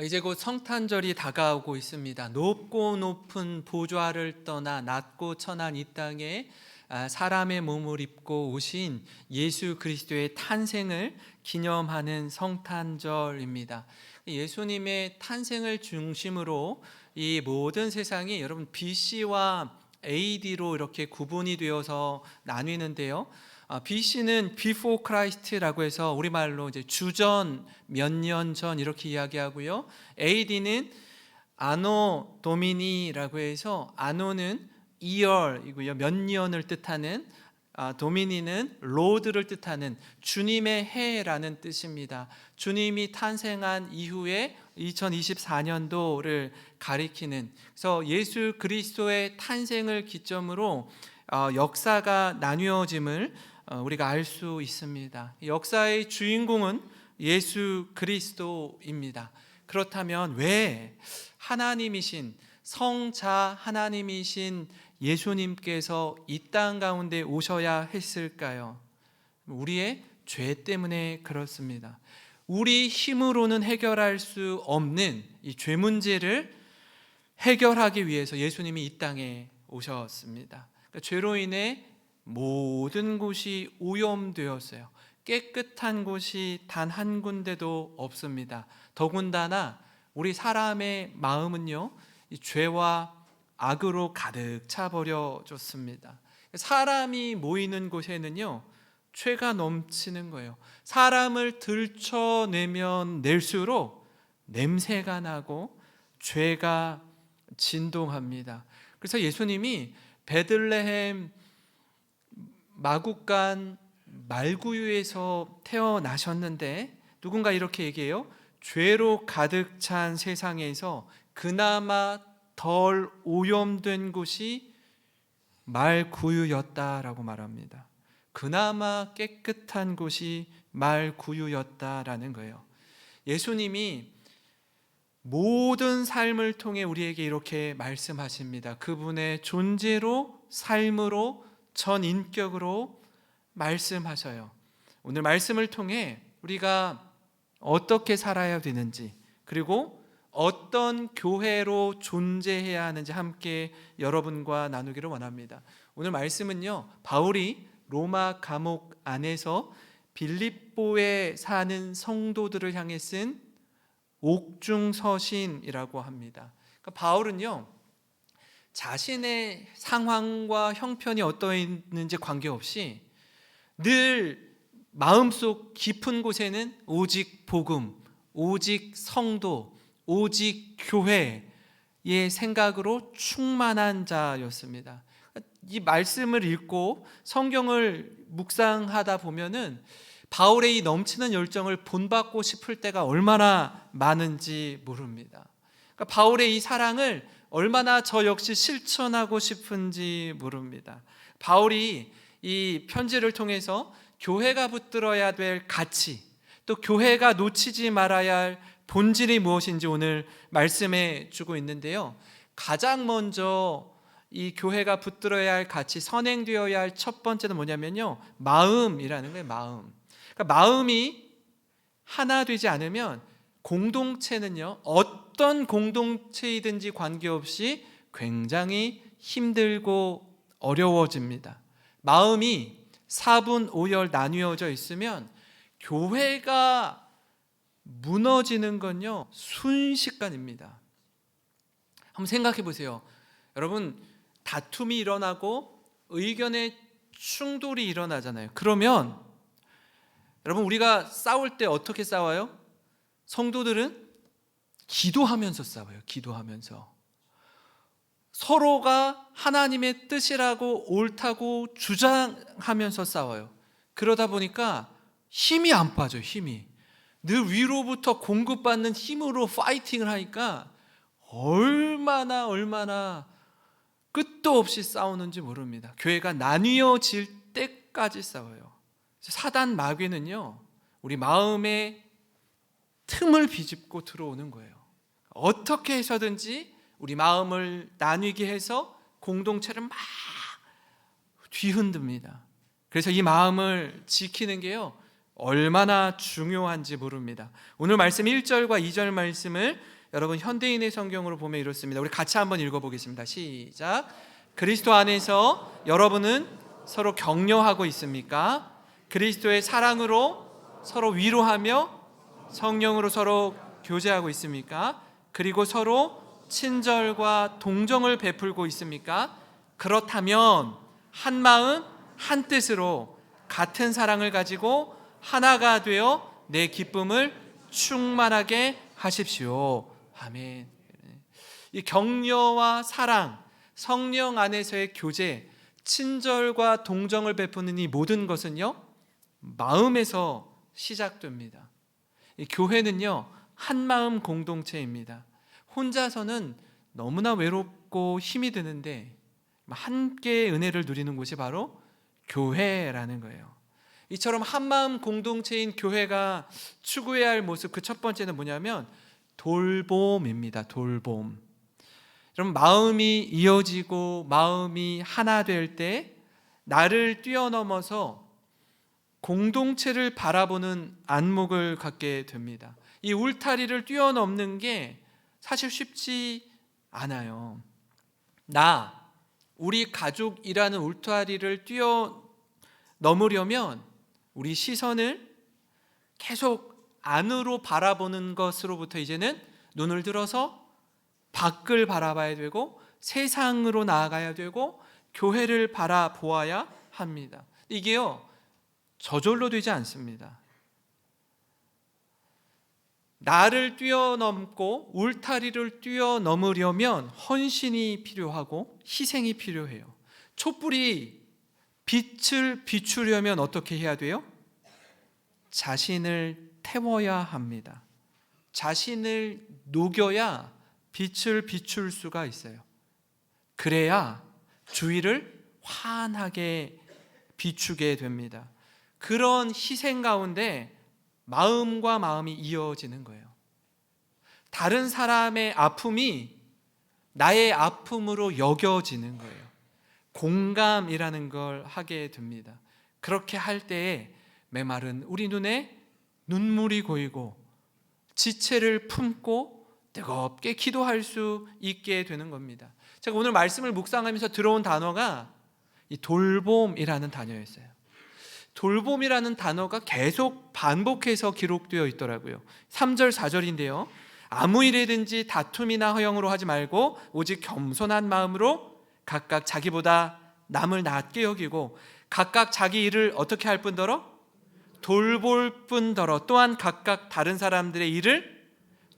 이제 곧 성탄절이 다가오고 있습니다. 높고 높은 보좌를 떠나 낮고 천한 이 땅에 사람의 몸을 입고 오신 예수 그리스도의 탄생을 기념하는 성탄절입니다. 예수님의 탄생을 중심으로 이 모든 세상이 여러분 BC와 AD로 이렇게 구분이 되어서 나뉘는데요. BC는 Before Christ라고 해서 우리말로 이제 주전 몇 년 전 이렇게 이야기하고요. AD는 아노 도미니라고 해서 아노는 year이고요. 몇 년을 뜻하는 도미니는 로드를 뜻하는 주님의 해라는 뜻입니다. 주님이 탄생한 이후에 2024년도를 가리키는, 그래서 예수 그리스도의 탄생을 기점으로 역사가 나뉘어짐을 우리가 알 수 있습니다. 역사의 주인공은 예수 그리스도입니다. 그렇다면 왜 하나님이신 성자 하나님이신 예수님께서 이 땅 가운데 오셔야 했을까요? 우리의 죄 때문에 그렇습니다. 우리 힘으로는 해결할 수 없는 이 죄 문제를 해결하기 위해서 예수님이 이 땅에 오셨습니다. 그러니까 죄로 인해 모든 곳이 오염되었어요. 깨끗한 곳이 단 한 군데도 없습니다. 더군다나 우리 사람의 마음은요, 이 죄와 악으로 가득 차버려졌습니다. 사람이 모이는 곳에는요, 죄가 넘치는 거예요. 사람을 들춰내면 낼수록 냄새가 나고 죄가 진동합니다. 그래서 예수님이 베들레헴 마구간 말구유에서 태어나셨는데 누군가 이렇게 얘기해요. 죄로 가득 찬 세상에서 그나마 덜 오염된 곳이 말구유였다라고 말합니다. 그나마 깨끗한 곳이 말구유였다라는 거예요. 예수님이 모든 삶을 통해 우리에게 이렇게 말씀하십니다. 그분의 존재로, 삶으로, 전인격으로 말씀하셔요. 오늘 말씀을 통해 우리가 어떻게 살아야 되는지, 그리고 어떤 교회로 존재해야 하는지 함께 여러분과 나누기를 원합니다. 오늘 말씀은요, 바울이 로마 감옥 안에서 빌립보에 사는 성도들을 향해 쓴 옥중서신이라고 합니다. 그러니까 바울은요, 자신의 상황과 형편이 어떠했는지 관계없이 늘 마음속 깊은 곳에는 오직 복음, 오직 성도, 오직 교회의 생각으로 충만한 자였습니다. 이 말씀을 읽고 성경을 묵상하다 보면은 바울의 이 넘치는 열정을 본받고 싶을 때가 얼마나 많은지 모릅니다. 그러니까 바울의 이 사랑을 얼마나 저 역시 실천하고 싶은지 모릅니다. 바울이 이 편지를 통해서 교회가 붙들어야 될 가치, 또 교회가 놓치지 말아야 할 본질이 무엇인지 오늘 말씀해 주고 있는데요. 가장 먼저 이 교회가 붙들어야 할 가치, 선행되어야 할 첫 번째는 뭐냐면요, 마음이라는 거예요. 그러니까 마음이 하나 되지 않으면 공동체는요, 어떤 공동체이든지 관계없이 굉장히 힘들고 어려워집니다. 마음이 4분 5열 나뉘어져 있으면 교회가 무너지는 건요, 순식간입니다. 한번 생각해 보세요. 여러분, 다툼이 일어나고 의견의 충돌이 일어나잖아요. 그러면 여러분, 우리가 싸울 때 어떻게 싸워요? 성도들은 기도하면서 싸워요. 기도하면서. 서로가 하나님의 뜻이라고 옳다고 주장하면서 싸워요. 그러다 보니까 힘이 안 빠져요. 힘이 늘 위로부터 공급받는 힘으로 파이팅을 하니까 얼마나 끝도 없이 싸우는지 모릅니다. 교회가 나뉘어질 때까지 싸워요. 사단 마귀는요, 우리 마음에 틈을 비집고 들어오는 거예요. 어떻게 해서든지 우리 마음을 나뉘게 해서 공동체를 막 뒤흔듭니다. 그래서 이 마음을 지키는 게요, 얼마나 중요한지 모릅니다. 오늘 말씀 1절과 2절 말씀을 여러분 현대인의 성경으로 보면 이렇습니다. 우리 같이 한번 읽어보겠습니다. 시작. 그리스도 안에서 여러분은 서로 격려하고 있습니까? 그리스도의 사랑으로 서로 위로하며 성령으로 서로 교제하고 있습니까? 그리고 서로 친절과 동정을 베풀고 있습니까? 그렇다면 한 마음 한 뜻으로 같은 사랑을 가지고 하나가 되어 내 기쁨을 충만하게 하십시오. 아멘. 이 격려와 사랑, 성령 안에서의 교제, 친절과 동정을 베푸는 이 모든 것은요, 마음에서 시작됩니다. 이 교회는요, 한마음 공동체입니다. 혼자서는 너무나 외롭고 힘이 드는데 함께 은혜를 누리는 곳이 바로 교회라는 거예요. 이처럼 한마음 공동체인 교회가 추구해야 할 모습, 그 첫 번째는 뭐냐면 돌봄입니다. 돌봄. 여러분, 마음이 이어지고 마음이 하나 될 때 나를 뛰어넘어서 공동체를 바라보는 안목을 갖게 됩니다. 이 울타리를 뛰어넘는 게 사실 쉽지 않아요. 우리 가족이라는 울타리를 뛰어넘으려면 우리 시선을 계속 안으로 바라보는 것으로부터 이제는 눈을 들어서 밖을 바라봐야 되고 세상으로 나아가야 되고 교회를 바라보아야 합니다. 이게요, 저절로 되지 않습니다. 나를 뛰어넘고 울타리를 뛰어넘으려면 헌신이 필요하고 희생이 필요해요. 촛불이 빛을 비추려면 어떻게 해야 돼요? 자신을 태워야 합니다. 자신을 녹여야 빛을 비출 수가 있어요. 그래야 주위를 환하게 비추게 됩니다. 그런 희생 가운데 마음과 마음이 이어지는 거예요. 다른 사람의 아픔이 나의 아픔으로 여겨지는 거예요. 공감이라는 걸 하게 됩니다. 그렇게 할 때에 메마른 우리 눈에 눈물이 고이고 지체를 품고 뜨겁게 기도할 수 있게 되는 겁니다. 제가 오늘 말씀을 묵상하면서 들어온 단어가 이 돌봄이라는 단어였어요. 돌봄이라는 단어가 계속 반복해서 기록되어 있더라고요. 3절 4절인데요, 아무 일이든지 다툼이나 허영으로 하지 말고 오직 겸손한 마음으로 각각 자기보다 남을 낮게 여기고 각각 자기 일을 어떻게 할 뿐더러 돌볼 뿐더러 또한 각각 다른 사람들의 일을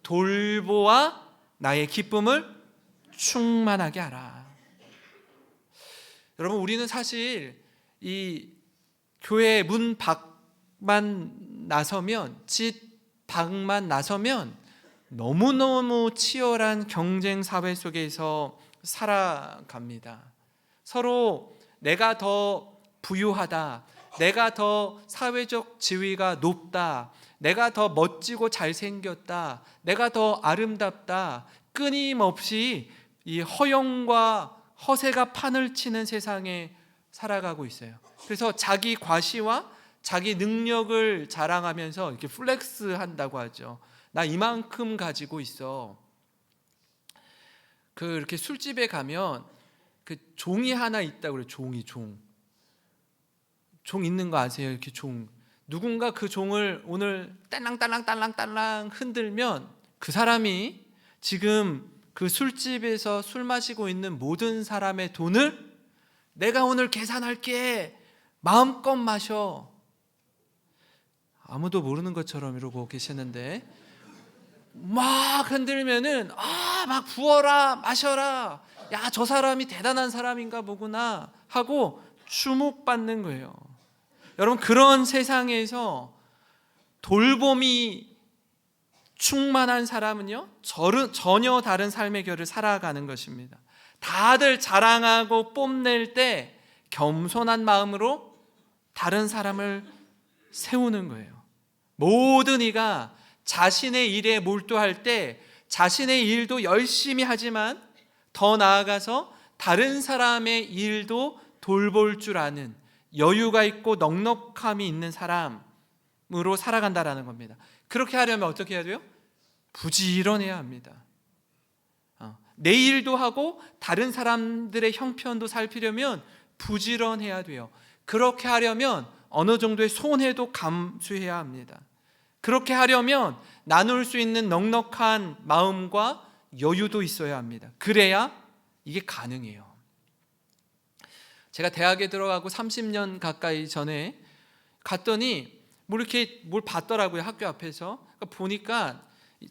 돌보아 나의 기쁨을 충만하게 하라. 여러분, 우리는 사실 이 교회 문 밖만 나서면, 집 밖만 나서면 너무너무 치열한 경쟁 사회 속에서 살아갑니다. 서로 내가 더 부유하다, 내가 더 사회적 지위가 높다, 내가 더 멋지고 잘생겼다, 내가 더 아름답다, 끊임없이 이 허영과 허세가 판을 치는 세상에 살아가고 있어요. 그래서 자기 과시와 자기 능력을 자랑하면서 이렇게 플렉스 한다고 하죠. 나 이만큼 가지고 있어. 이렇게 술집에 가면 그 종이 하나 있다고 그래요. 종 있는 거 아세요? 이렇게 종. 누군가 그 종을 오늘 딸랑딸랑 흔들면 그 사람이 지금 그 술집에서 술 마시고 있는 모든 사람의 돈을 내가 오늘 계산할게, 마음껏 마셔. 아무도 모르는 것처럼 이러고 계시는데 막 흔들면은 막 부어라, 마셔라, 야, 저 사람이 대단한 사람인가 보구나 하고 주목받는 거예요. 여러분, 그런 세상에서 돌봄이 충만한 사람은요, 전혀 다른 삶의 결을 살아가는 것입니다. 다들 자랑하고 뽐낼 때 겸손한 마음으로 다른 사람을 세우는 거예요. 모든 이가 자신의 일에 몰두할 때 자신의 일도 열심히 하지만 더 나아가서 다른 사람의 일도 돌볼 줄 아는 여유가 있고 넉넉함이 있는 사람은 믿음으로 살아간다라는 겁니다. 그렇게 하려면 어떻게 해야 돼요? 부지런해야 합니다. 내 일도 하고 다른 사람들의 형편도 살피려면 부지런해야 돼요. 그렇게 하려면 어느 정도의 손해도 감수해야 합니다. 그렇게 하려면 나눌 수 있는 넉넉한 마음과 여유도 있어야 합니다. 그래야 이게 가능해요. 제가 대학에 들어가고 30년 가까이 전에 갔더니 이렇게 뭘 봤더라고요. 학교 앞에서. 그러니까 보니까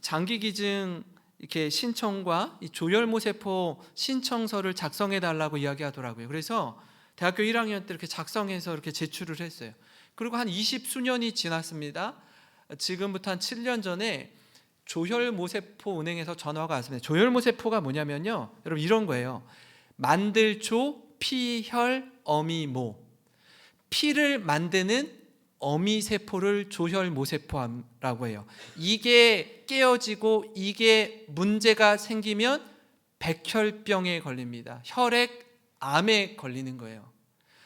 장기기증 이렇게 신청과 이 조혈모세포 신청서를 작성해 달라고 이야기하더라고요. 그래서 대학교 1학년 때 이렇게 작성해서 이렇게 제출을 했어요. 그리고 한 20수년이 지났습니다. 지금부터 한 7년 전에 조혈모세포 은행에서 전화가 왔습니다. 조혈모세포가 뭐냐면요, 여러분 이런 거예요. 만들조, 피혈, 어미모. 피를 만드는 어미세포를 조혈모세포라고 해요. 이게 깨어지고 이게 문제가 생기면 백혈병에 걸립니다. 혈액암에 걸리는 거예요.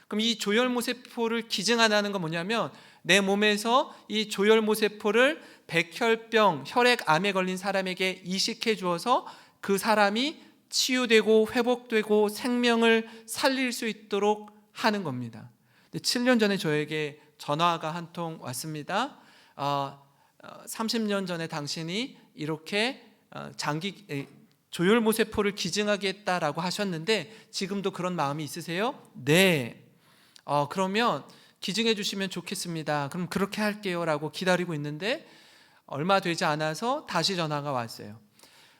그럼 이 조혈모세포를 기증한다는 건 뭐냐면 내 몸에서 이 조혈모세포를 백혈병, 혈액암에 걸린 사람에게 이식해 주어서 그 사람이 치유되고 회복되고 생명을 살릴 수 있도록 하는 겁니다. 7년 전에 저에게 전화가 한 통 왔습니다. 30년 전에 당신이 이렇게 조혈모세포를 기증하겠다라고 하셨는데 지금도 그런 마음이 있으세요? 네. 그러면 기증해 주시면 좋겠습니다. 그럼 그렇게 할게요 라고 기다리고 있는데 얼마 되지 않아서 다시 전화가 왔어요.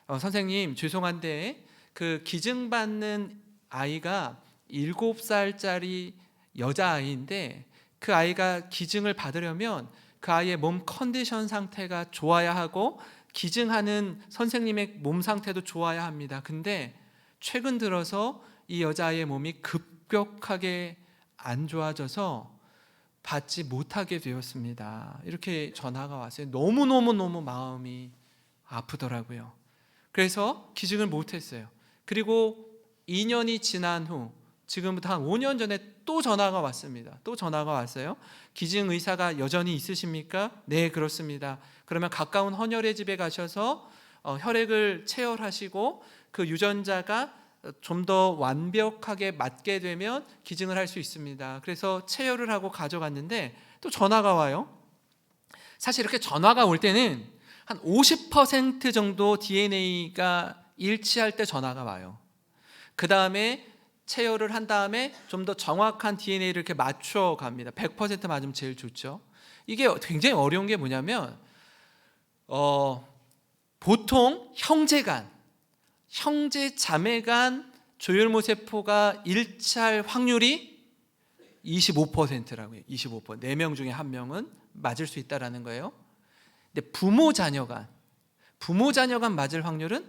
선생님 죄송한데 그 기증받는 아이가 7살짜리 여자아이인데 그 아이가 기증을 받으려면 그 아이의 몸 컨디션 상태가 좋아야 하고 기증하는 선생님의 몸 상태도 좋아야 합니다. 근데 최근 들어서 이 여자아이의 몸이 급격하게 안 좋아져서 받지 못하게 되었습니다. 이렇게 전화가 왔어요. 너무너무 마음이 아프더라고요. 그래서 기증을 못했어요. 그리고 2년이 지난 후 지금부터 한 5년 전에 또 전화가 왔습니다. 또 전화가 왔어요. 기증 의사가 여전히 있으십니까? 네, 그렇습니다. 그러면 가까운 헌혈의 집에 가셔서 혈액을 체열하시고 그 유전자가 좀 더 완벽하게 맞게 되면 기증을 할 수 있습니다. 그래서 체열을 하고 가져갔는데 또 전화가 와요. 사실 이렇게 전화가 올 때는 한 50% 정도 DNA가 일치할 때 전화가 와요. 그 다음에 체열을 한 다음에 좀 더 정확한 DNA를 이렇게 맞춰 갑니다. 100% 맞으면 제일 좋죠. 이게 굉장히 어려운 게 뭐냐면 보통 형제간, 형제 자매간 조혈모세포가 일치할 확률이 25%라고요. 25%. 4명 중에 1명은 맞을 수 있다라는 거예요. 근데 부모 자녀간 맞을 확률은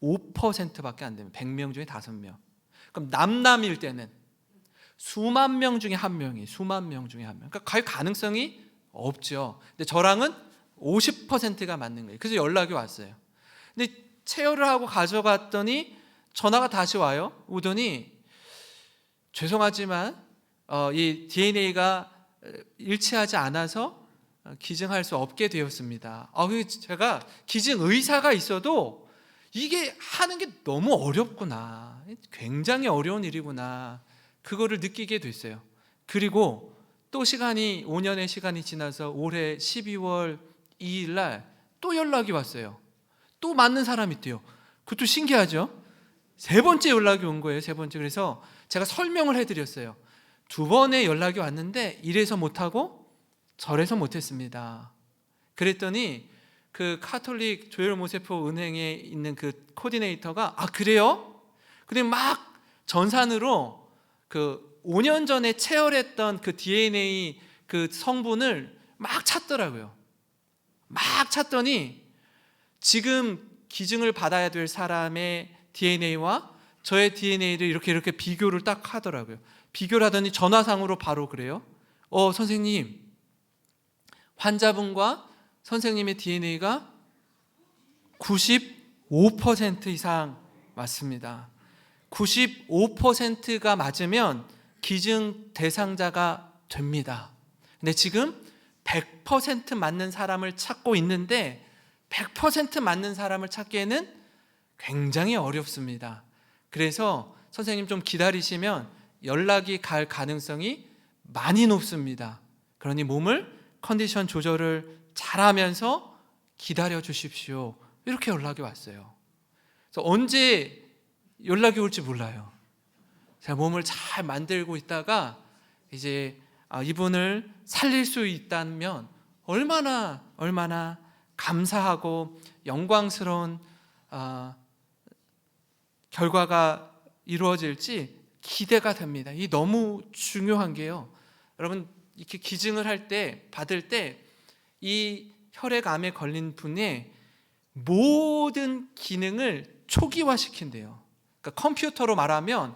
5%밖에 안 됩니다. 100명 중에 5명. 그럼 남남일 때는 수만 명 중에 1명이 수만 명 중에 1명. 그러니까 갈 가능성이 없죠. 근데 저랑은 50%가 맞는 거예요. 그래서 연락이 왔어요. 근데 체열을 하고 가져갔더니 전화가 다시 와요. 오더니 죄송하지만 이 DNA가 일치하지 않아서 기증할 수 없게 되었습니다. 제가 기증 의사가 있어도 이게 하는 게 너무 어렵구나. 굉장히 어려운 일이구나. 그거를 느끼게 됐어요. 그리고 또 5년의 시간이 지나서 올해 12월 2일 날 또 연락이 왔어요. 또 맞는 사람이 있대요. 그것도 신기하죠? 3번째 연락이 온 거예요. 3번째. 그래서 제가 설명을 해드렸어요. 2번의 연락이 왔는데 이래서 못하고 저래서 못했습니다. 그랬더니 그 카톨릭 조혈모세포 은행에 있는 그 코디네이터가 그래요? 근데 막 전산으로 그 5년 전에 체열했던 그 DNA 그 성분을 막 찾더라고요. 막 찾더니 지금 기증을 받아야 될 사람의 DNA와 저의 DNA를 이렇게 비교를 딱 하더라고요. 비교를 하더니 전화상으로 바로 그래요. 선생님, 환자분과 선생님의 DNA가 95% 이상 맞습니다. 95%가 맞으면 기증 대상자가 됩니다. 근데 지금 100% 맞는 사람을 찾고 있는데 100% 맞는 사람을 찾기에는 굉장히 어렵습니다. 그래서 선생님 좀 기다리시면 연락이 갈 가능성이 많이 높습니다. 그러니 몸을 컨디션 조절을 잘하면서 기다려 주십시오. 이렇게 연락이 왔어요. 그래서 언제 연락이 올지 몰라요. 제가 몸을 잘 만들고 있다가 이제 이분을 살릴 수 있다면 얼마나 감사하고 영광스러운 결과가 이루어질지 기대가 됩니다. 이 너무 중요한 게요. 여러분 이렇게 기증을 할 때 받을 때 이 혈액암에 걸린 분의 모든 기능을 초기화시킨대요. 그러니까 컴퓨터로 말하면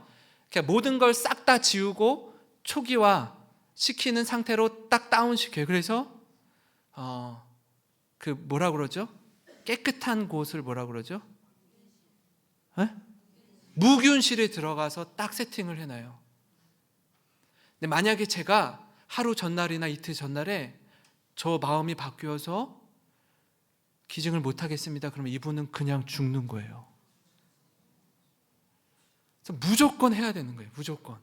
모든 걸 싹 다 지우고 초기화 시키는 상태로 딱 다운시켜요. 그래서 그 뭐라 그러죠? 깨끗한 곳을 뭐라 그러죠? 무균실에 들어가서 딱 세팅을 해놔요. 근데 만약에 제가 하루 전날이나 이틀 전날에 저 마음이 바뀌어서 기증을 못하겠습니다. 그러면 이분은 그냥 죽는 거예요. 그래서 무조건 해야 되는 거예요. 무조건.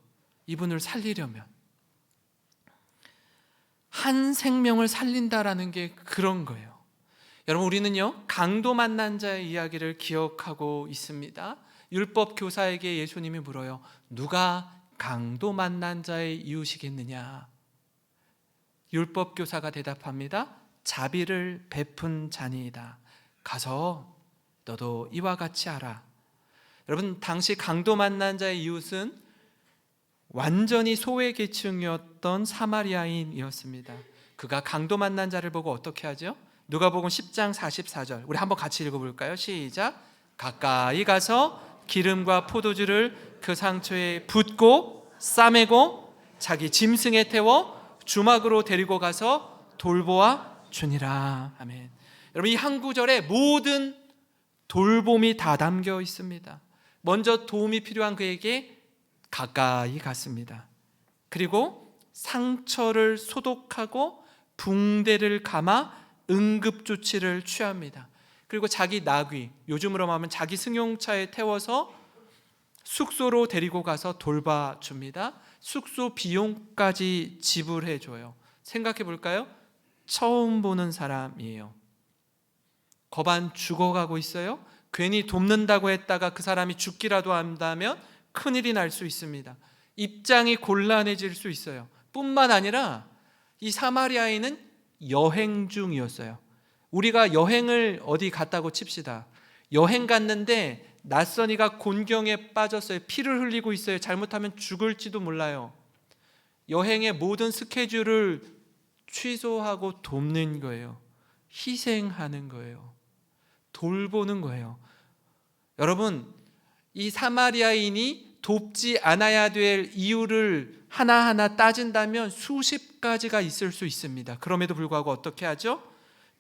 이분을 살리려면. 한 생명을 살린다라는 게 그런 거예요. 여러분 우리는요 강도 만난 자의 이야기를 기억하고 있습니다. 율법 교사에게 예수님이 물어요. 누가 강도 만난 자의 이웃이겠느냐? 율법 교사가 대답합니다. 자비를 베푼 자니이다. 가서 너도 이와 같이 하라. 여러분 당시 강도 만난 자의 이웃은 완전히 소외계층이었던 사마리아인이었습니다. 그가 강도 만난 자를 보고 어떻게 하죠? 누가복음 10장 44절 우리 한번 같이 읽어볼까요? 시작. 가까이 가서 기름과 포도주를 그 상처에 붓고 싸매고 자기 짐승에 태워 주막으로 데리고 가서 돌보아 주니라. 아멘. 여러분 이 한 구절에 모든 돌봄이 다 담겨 있습니다. 먼저 도움이 필요한 그에게 가까이 갔습니다. 그리고 상처를 소독하고 붕대를 감아 응급조치를 취합니다. 그리고 자기 나귀, 요즘으로 말하면 자기 승용차에 태워서 숙소로 데리고 가서 돌봐줍니다. 숙소 비용까지 지불해줘요. 생각해 볼까요? 처음 보는 사람이에요. 거반 죽어가고 있어요. 괜히 돕는다고 했다가 그 사람이 죽기라도 한다면 큰일이 날 수 있습니다. 입장이 곤란해질 수 있어요. 뿐만 아니라 이 사마리아인은 여행 중이었어요. 우리가 여행을 어디 갔다고 칩시다. 여행 갔는데 낯선이가 곤경에 빠졌어요. 피를 흘리고 있어요. 잘못하면 죽을지도 몰라요. 여행의 모든 스케줄을 취소하고 돕는 거예요. 희생하는 거예요. 돌보는 거예요. 여러분 이 사마리아인이 돕지 않아야 될 이유를 하나하나 따진다면 수십 가지가 있을 수 있습니다. 그럼에도 불구하고 어떻게 하죠?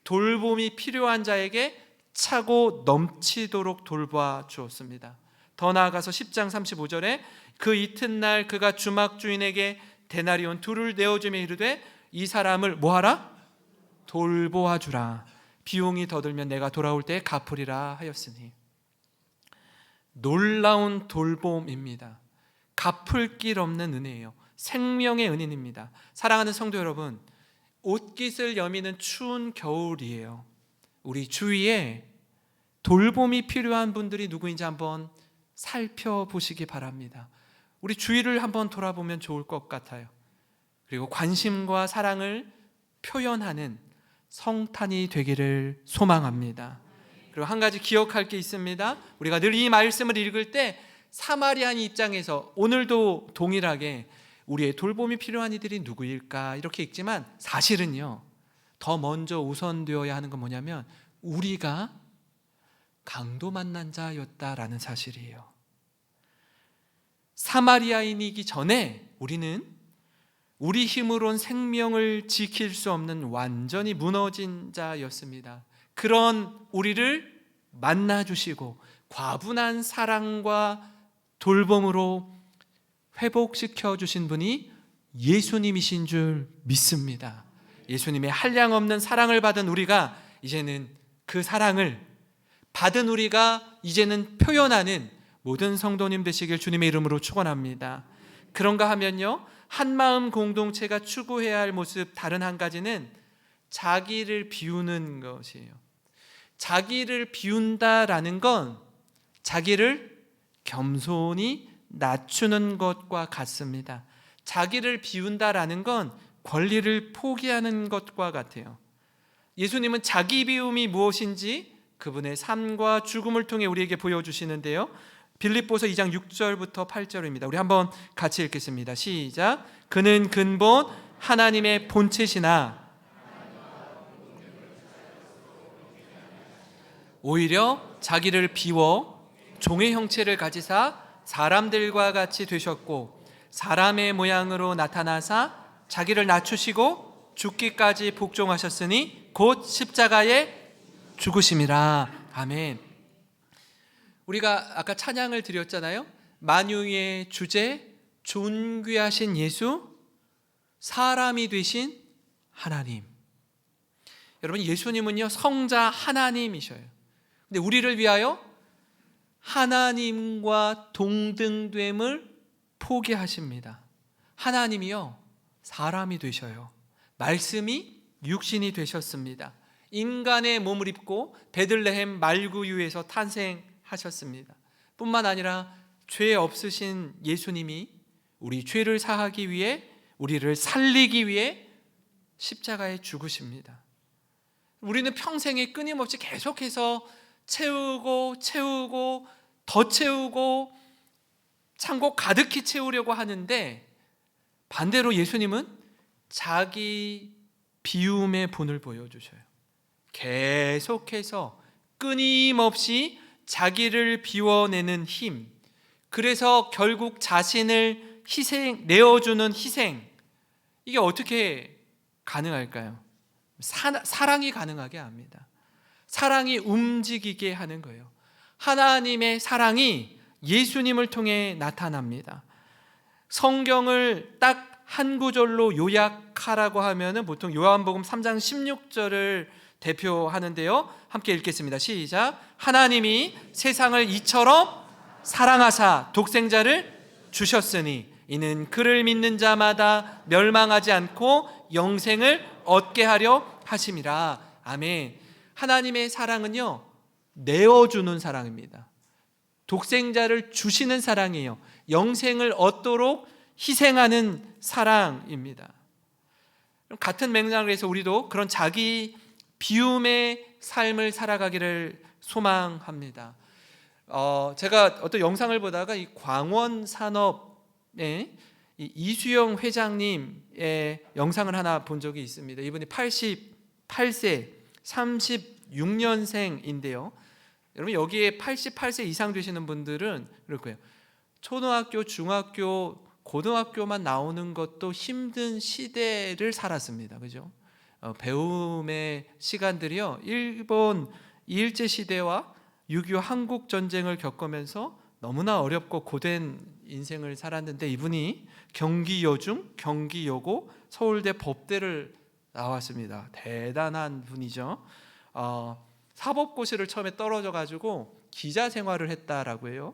돌봄이 필요한 자에게 차고 넘치도록 돌봐 주었습니다. 더 나아가서 10장 35절에 그 이튿날 그가 주막 주인에게 데나리온 2를 내어주며 이르되 이 사람을 뭐하라? 돌보아 주라. 비용이 더 들면 내가 돌아올 때 갚으리라 하였으니. 놀라운 돌봄입니다. 갚을 길 없는 은혜예요. 생명의 은인입니다. 사랑하는 성도 여러분, 옷깃을 여미는 추운 겨울이에요. 우리 주위에 돌봄이 필요한 분들이 누구인지 한번 살펴보시기 바랍니다. 우리 주위를 한번 돌아보면 좋을 것 같아요. 그리고 관심과 사랑을 표현하는 성탄이 되기를 소망합니다. 그리고 한 가지 기억할 게 있습니다. 우리가 늘 이 말씀을 읽을 때 사마리아인 입장에서 오늘도 동일하게 우리의 돌봄이 필요한 이들이 누구일까 이렇게 읽지만 사실은요 더 먼저 우선되어야 하는 건 뭐냐면 우리가 강도 만난 자였다라는 사실이에요. 사마리아인이기 전에 우리는 우리 힘으론 생명을 지킬 수 없는 완전히 무너진 자였습니다. 그런 우리를 만나주시고 과분한 사랑과 돌봄으로 회복시켜 주신 분이 예수님이신 줄 믿습니다. 예수님의 한량없는 사랑을 받은 우리가 이제는 그 사랑을 받은 우리가 이제는 표현하는 모든 성도님 되시길 주님의 이름으로 축원합니다. 그런가 하면요, 한마음 공동체가 추구해야 할 모습 다른 한 가지는 자기를 비우는 것이에요. 자기를 비운다라는 건 자기를 겸손히 낮추는 것과 같습니다. 자기를 비운다라는 건 권리를 포기하는 것과 같아요. 예수님은 자기 비움이 무엇인지 그분의 삶과 죽음을 통해 우리에게 보여주시는데요, 빌립보서 2장 6절부터 8절입니다. 우리 한번 같이 읽겠습니다. 시작. 그는 근본 하나님의 본체시나 오히려 자기를 비워 종의 형체를 가지사 사람들과 같이 되셨고 사람의 모양으로 나타나사 자기를 낮추시고 죽기까지 복종하셨으니 곧 십자가에 죽으심이라. 아멘. 우리가 아까 찬양을 드렸잖아요. 만유의 주제, 존귀하신 예수, 사람이 되신 하나님. 여러분, 예수님은요 성자 하나님이셔요. 근데 우리를 위하여 하나님과 동등됨을 포기하십니다. 하나님이요 사람이 되셔요. 말씀이 육신이 되셨습니다. 인간의 몸을 입고 베들레헴 말구유에서 탄생하셨습니다. 뿐만 아니라 죄 없으신 예수님이 우리 죄를 사하기 위해, 우리를 살리기 위해 십자가에 죽으십니다. 우리는 평생에 끊임없이 계속해서 채우고 더 채우고 창고 가득히 채우려고 하는데, 반대로 예수님은 자기 비움의 본을 보여주셔요. 계속해서 끊임없이 자기를 비워내는 힘, 그래서 결국 자신을 내어주는 희생, 이게 어떻게 가능할까요? 사랑이 가능하게 합니다. 사랑이 움직이게 하는 거예요. 하나님의 사랑이 예수님을 통해 나타납니다. 성경을 딱 한 구절로 요약하라고 하면 보통 요한복음 3장 16절을 대표하는데요, 함께 읽겠습니다. 시작. 하나님이 세상을 이처럼 사랑하사 독생자를 주셨으니 이는 그를 믿는 자마다 멸망하지 않고 영생을 얻게 하려 하심이라. 아멘. 하나님의 사랑은요 내어주는 사랑입니다. 독생자를 주시는 사랑이에요. 영생을 얻도록 희생하는 사랑입니다. 같은 맥락으로 해서 우리도 그런 자기 비움의 삶을 살아가기를 소망합니다. 제가 어떤 영상을 보다가 이 광원 산업의 이수영 회장님의 영상을 하나 본 적이 있습니다. 이분이 88세 36년생인데요. 여러분, 여기에 88세 이상 되시는 분들은 그럴 거예요. 초등학교, 중학교, 고등학교만 나오는 것도 힘든 시대를 살았습니다. 그죠? 배움의 시간들이요, 일본 일제 시대와 6.25 한국 전쟁을 겪으면서 너무나 어렵고 고된 인생을 살았는데, 이분이 경기여중, 경기여고, 서울대 법대를 나왔습니다. 대단한 분이죠. 사법고시를 처음에 떨어져 가지고 기자 생활을 했다라고 해요.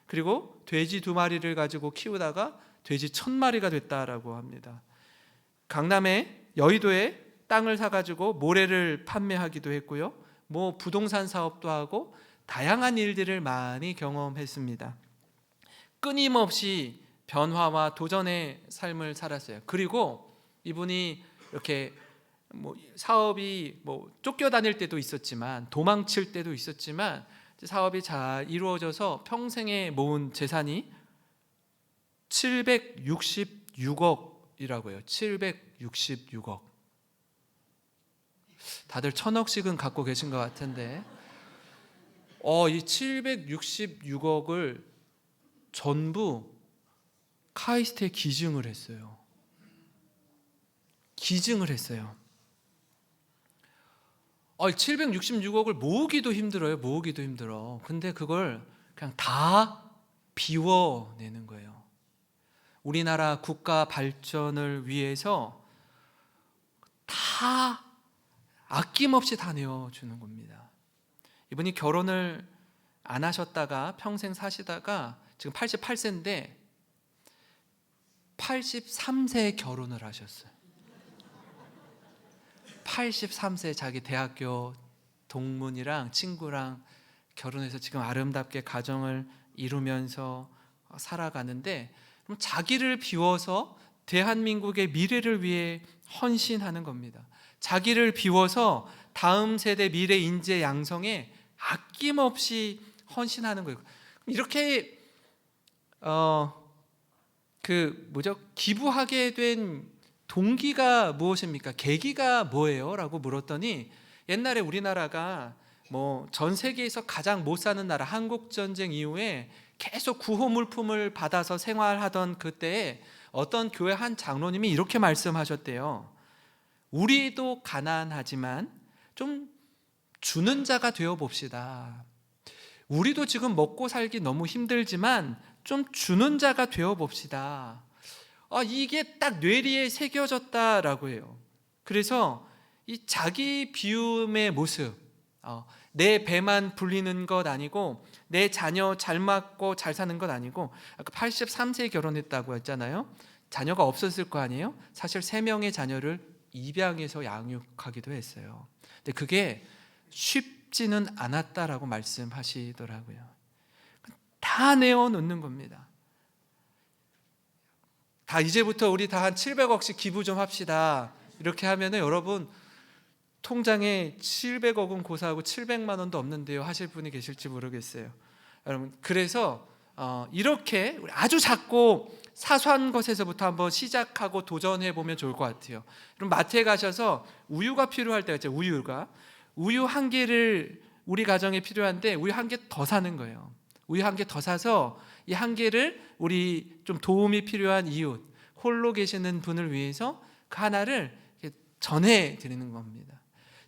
그리고 돼지 2마리를 가지고 키우다가 돼지 1000마리가 됐다라고 합니다. 강남에 여의도에 땅을 사가지고 모래를 판매하기도 했고요, 뭐 부동산 사업도 하고 다양한 일들을 많이 경험했습니다. 끊임없이 변화와 도전의 삶을 살았어요. 그리고 이분이 이렇게 사업이 쫓겨다닐 때도 있었지만, 도망칠 때도 있었지만, 사업이 잘 이루어져서 평생에 모은 재산이 766억이라고요. 766억. 다들 1000억씩은 갖고 계신 것 같은데, 이 766억을 전부 카이스트에 기증을 했어요. 기증을 했어요. 766억을 모으기도 힘들어요. 모으기도 힘들어. 근데 그걸 그냥 다 비워내는 거예요. 우리나라 국가 발전을 위해서 다 아낌없이 다 내어주는 겁니다. 이분이 결혼을 안 하셨다가 평생 사시다가 지금 88세인데 83세에 결혼을 하셨어요. 83세 자기 대학교 동문이랑 친구랑 결혼해서 지금 아름답게 가정을 이루면서 살아가는데, 그럼 자기를 비워서 대한민국의 미래를 위해 헌신하는 겁니다. 자기를 비워서 다음 세대 미래 인재 양성에 아낌없이 헌신하는 거예요. 이렇게 기부하게 된 동기가 무엇입니까? 계기가 뭐예요? 라고 물었더니, 옛날에 우리나라가 전 세계에서 가장 못 사는 나라, 한국 전쟁 이후에 계속 구호 물품을 받아서 생활하던 그때에 어떤 교회 한 장로님이 이렇게 말씀하셨대요. 우리도 가난하지만 좀 주는 자가 되어 봅시다. 우리도 지금 먹고 살기 너무 힘들지만 좀 주는 자가 되어 봅시다. 이게 딱 뇌리에 새겨졌다라고 해요. 그래서 이 자기 비움의 모습, 내 배만 불리는 것 아니고, 내 자녀 잘 맞고 잘 사는 것 아니고, 아까 83세에 결혼했다고 했잖아요. 자녀가 없었을 거 아니에요. 사실 3명의 자녀를 입양해서 양육하기도 했어요. 근데 그게 쉽지는 않았다라고 말씀하시더라고요. 다 내어놓는 겁니다. 다 이제부터 우리 다 한 700억씩 기부 좀 합시다. 이렇게 하면은 여러분 통장에 700억은 고사하고 700만 원도 없는데요 하실 분이 계실지 모르겠어요. 여러분, 그래서 이렇게 아주 작고 사소한 것에서부터 한번 시작하고 도전해 보면 좋을 것 같아요. 그럼 마트에 가셔서 우유가 필요할 때가 있죠. 우유 한 개를 우리 가정에 필요한데 우유 한 개 더 사는 거예요. 우유 한 개 더 사서 이 한 개를 우리 좀 도움이 필요한 이웃, 홀로 계시는 분을 위해서 그 하나를 전해 드리는 겁니다.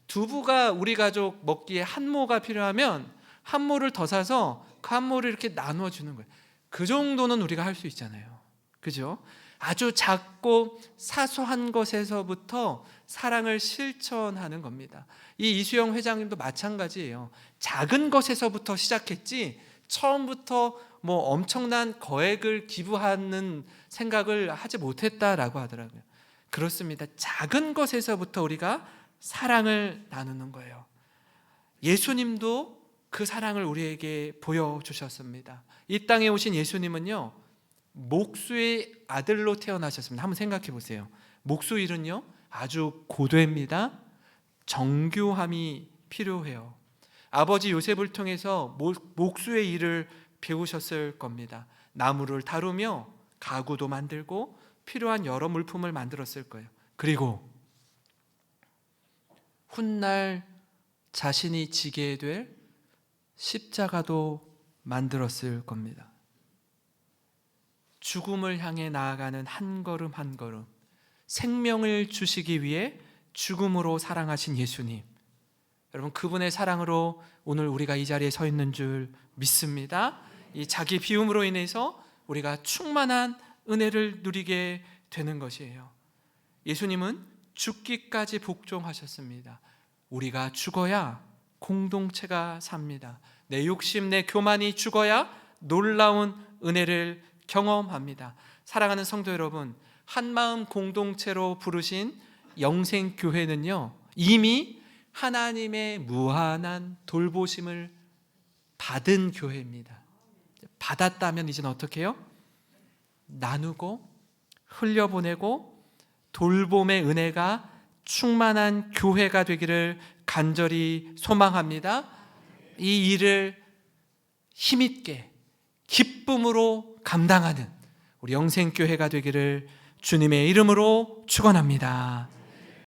두부가 우리 가족 먹기에 한 모가 필요하면 한 모를 더 사서 그 한 모를 이렇게 나누어 주는 거예요. 그 정도는 우리가 할 수 있잖아요. 그죠? 아주 작고 사소한 것에서부터 사랑을 실천하는 겁니다. 이 이수영 회장님도 마찬가지예요. 작은 것에서부터 시작했지 처음부터 엄청난 거액을 기부하는 생각을 하지 못했다라고 하더라고요. 그렇습니다. 작은 것에서부터 우리가 사랑을 나누는 거예요. 예수님도 그 사랑을 우리에게 보여주셨습니다. 이 땅에 오신 예수님은요, 목수의 아들로 태어나셨습니다. 한번 생각해 보세요. 목수 일은요 아주 고되입니다. 정교함이 필요해요. 아버지 요셉을 통해서 목수의 일을 배우셨을 겁니다. 나무를 다루며 가구도 만들고 필요한 여러 물품을 만들었을 거예요. 그리고 훗날 자신이 지게 될 십자가도 만들었을 겁니다. 죽음을 향해 나아가는 한 걸음 한 걸음, 생명을 주시기 위해 죽음으로 사랑하신 예수님, 여러분 그분의 사랑으로 오늘 우리가 이 자리에 서 있는 줄 믿습니다. 이 자기 비움으로 인해서 우리가 충만한 은혜를 누리게 되는 것이에요. 예수님은 죽기까지 복종하셨습니다. 우리가 죽어야 공동체가 삽니다. 내 욕심, 내 교만이 죽어야 놀라운 은혜를 경험합니다. 사랑하는 성도 여러분, 한마음 공동체로 부르신 영생교회는요 이미 하나님의 무한한 돌보심을 받은 교회입니다. 받았다면 이제는 어떻게 해요? 나누고 흘려보내고 돌봄의 은혜가 충만한 교회가 되기를 간절히 소망합니다. 이 일을 힘있게 기쁨으로 감당하는 우리 영생교회가 되기를 주님의 이름으로 축원합니다.